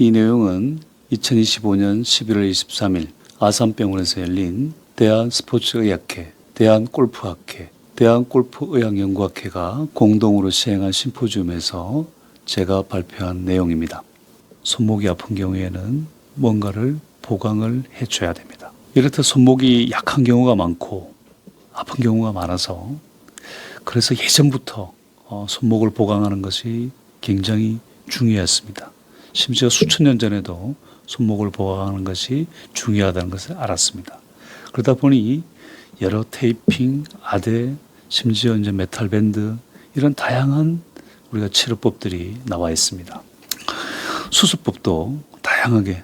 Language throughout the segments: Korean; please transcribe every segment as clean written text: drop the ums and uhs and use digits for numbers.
이 내용은 2025년 11월 23일 아산병원에서 열린 대한스포츠의학회, 대한골프학회, 대한골프의학연구학회가 공동으로 시행한 심포지움에서 제가 발표한 내용입니다. 손목이 아픈 경우에는 뭔가를 보강을 해줘야 됩니다. 이렇듯 손목이 약한 경우가 많고 아픈 경우가 많아서 그래서 예전부터 손목을 보강하는 것이 굉장히 중요했습니다. 심지어 수천 년 전에도 손목을 보강하는 것이 중요하다는 것을 알았습니다. 그러다 보니 여러 테이핑, 아대, 심지어 이제 메탈 밴드 이런 다양한 우리가 치료법들이 나와 있습니다. 수술법도 다양하게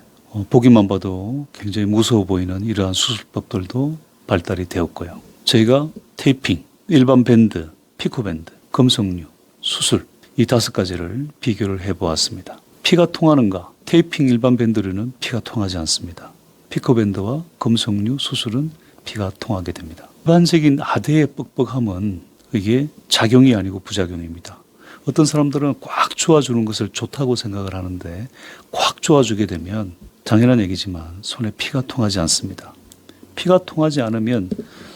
보기만 봐도 굉장히 무서워 보이는 이러한 수술법들도 발달이 되었고요. 저희가 테이핑, 일반 밴드, 피코밴드, 금속류, 수술 이 5가지를 비교를 해보았습니다. 피가 통하는가? 테이핑 일반 밴드로는 피가 통하지 않습니다. 피코밴드와 금속류 수술은 피가 통하게 됩니다. 일반적인 아대의 뻑뻑함은 이게 작용이 아니고 부작용입니다. 어떤 사람들은 꽉 조아주는 것을 좋다고 생각을 하는데 꽉 조아주게 되면 당연한 얘기지만 손에 피가 통하지 않습니다. 피가 통하지 않으면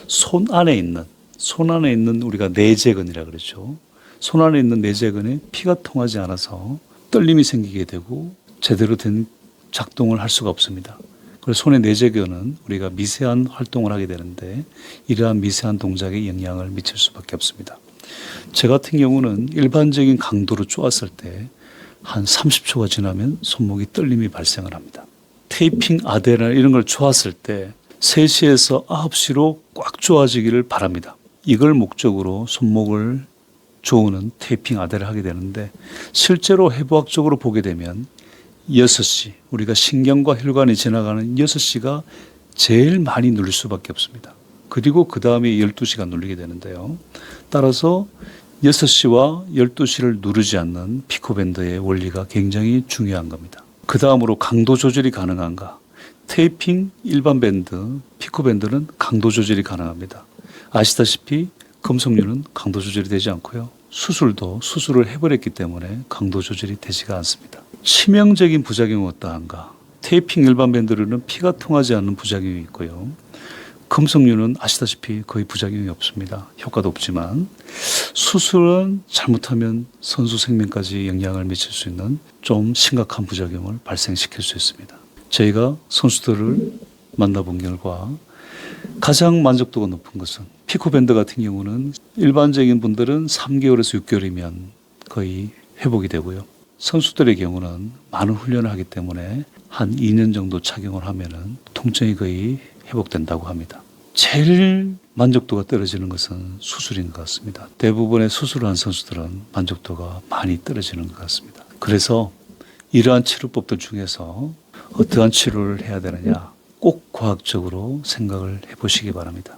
손 안에 있는 우리가 내재근이라 그러죠. 손 안에 있는 내재근에 피가 통하지 않아서 떨림이 생기게 되고 제대로 된 작동을 할 수가 없습니다. 그래서 손의 내재근은 우리가 미세한 활동을 하게 되는데 이러한 미세한 동작에 영향을 미칠 수밖에 없습니다. 제 같은 경우는 일반적인 강도로 쪼았을 때 한 30초가 지나면 손목이 떨림이 발생을 합니다. 테이핑 아대나 이런 걸 쪼았을 때 3시에서 9시로 꽉 쪼아지기를 바랍니다. 이걸 목적으로 손목을 조우는 테이핑 아대를 하게 되는데 실제로 해부학적으로 보게 되면 6시, 우리가 신경과 혈관이 지나가는 6시가 제일 많이 눌릴 수밖에 없습니다. 그리고 그 다음에 12시가 눌리게 되는데요. 따라서 6시와 12시를 누르지 않는 피코밴드의 원리가 굉장히 중요한 겁니다. 그 다음으로 강도 조절이 가능한가? 테이핑, 일반 밴드, 피코밴드는 강도 조절이 가능합니다. 아시다시피 금속류는 강도 조절이 되지 않고요. 수술도 수술을 해버렸기 때문에 강도 조절이 되지가 않습니다. 치명적인 부작용은 어떠한가? 테이핑 일반 밴드로는 피가 통하지 않는 부작용이 있고요. 금속류는 아시다시피 거의 부작용이 없습니다. 효과도 없지만 수술은 잘못하면 선수 생명까지 영향을 미칠 수 있는 좀 심각한 부작용을 발생시킬 수 있습니다. 저희가 선수들을 만나본 결과 가장 만족도가 높은 것은 피코밴드 같은 경우는 일반적인 분들은 3개월에서 6개월이면 거의 회복이 되고요. 선수들의 경우는 많은 훈련을 하기 때문에 한 2년 정도 착용을 하면은 통증이 거의 회복된다고 합니다. 제일 만족도가 떨어지는 것은 수술인 것 같습니다. 대부분의 수술을 한 선수들은 만족도가 많이 떨어지는 것 같습니다. 그래서 이러한 치료법들 중에서 어떠한 치료를 해야 되느냐 꼭 과학적으로 생각을 해보시기 바랍니다.